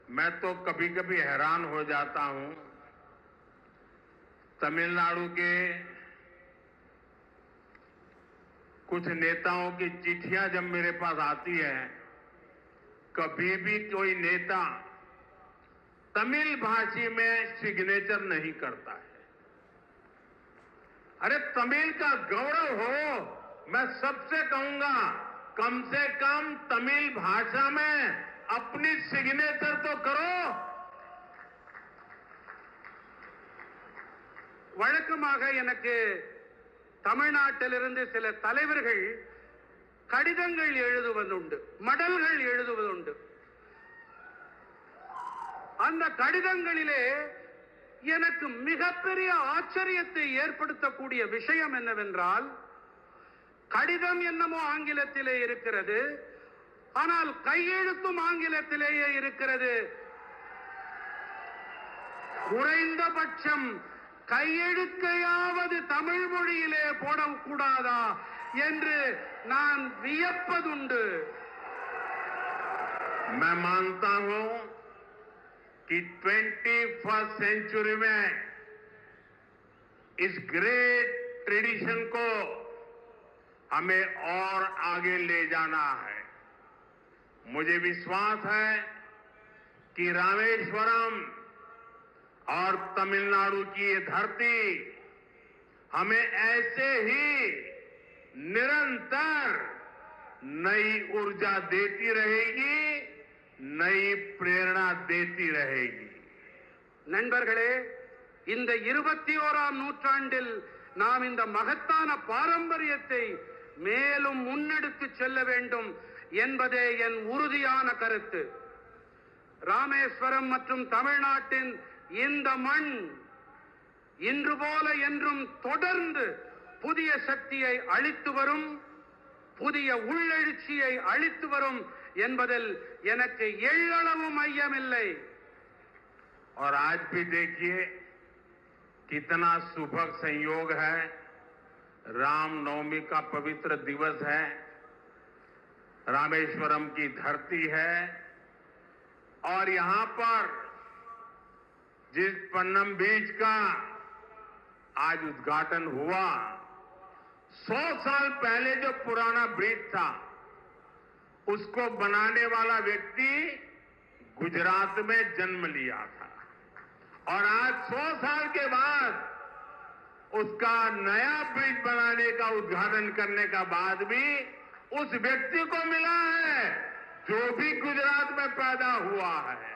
मैं तो कभी कभी हैरान हो जाता हूं। तमिलनाडु के कुछ नेताओं की चिट्ठियां जब मेरे पास आती है, कभी भी कोई नेता तमिल भाषी में सिग्नेचर नहीं करता है। अरे तमिल का गौरव हो, मैं सबसे कहूंगा कम से कम तमिल भाषा में अपनी सिग्नेचर तो करो। வழக்கமாக எனக்கு தமிழ்நாட்டிலிருந்து சில தலைவர்கள் கடிதங்கள் எழுதுவதுண்டு, மடல்கள் எழுதுவதுண்டு. அந்த கடிதங்களிலே எனக்கு மிகப்பெரிய ஆச்சரியத்தை ஏற்படுத்தக்கூடிய விஷயம் என்னவென்றால், கடிதம் என்னமோ ஆங்கிலத்திலே இருக்கிறது, ஆனால் கையெழுத்தும் ஆங்கிலத்திலேயே இருக்கிறது. குறைந்தபட்சம் கையெழுத்தையாவது தமிழ் மொழியிலே போடக்கூடாதா என்று நான் வியப்பதுண்டு. मैं मानता हूं कि 21st सेंचुरी में इस ग्रेट ट्रेडिशन को हमें और आगे ले जाना है। मुझे विश्वास है कि रामेश्वरम और तमिलनाडु की ये धरती हमें ऐसे ही निरंतर नई ऊर्जा देती रहेगी, नई प्रेरणा देती रहेगी. நண்பர்களே, இந்த 21ஆம் நூற்றாண்டில் நாம் இந்த மகத்தான பாரம்பரியத்தை மேலும் முன்னெடுத்து செல்ல வேண்டும் என்பதே என் உறுதியான கருத்து. ராமேஸ்வரம் மற்றும் தமிழ்நாட்டின் இந்த மண் இன்று போல என்றும் தொடர்ந்து புதிய சக்தியை அளித்து வரும், புதிய உள்ளெழுச்சியை அளித்து வரும் என்பதில் எனக்கு எள்ளளவும் ஐயமில்லை. और आज भी देखिए कितना सुभग संयोग है, रामनवमी का पवित्र दिवस है, रामेश्वरम की धरती है और यहां पर जिस पन्नम बीच का आज उद्घाटन हुआ, 100 साल पहले जो पुराना ब्रिज था उसको बनाने वाला व्यक्ति गुजरात में जन्म लिया था और आज 100 साल के बाद उसका नया ब्रिज बनाने का उद्घाटन करने का बाद भी उस व्यक्ति को मिला है जो भी गुजरात में पैदा हुआ है.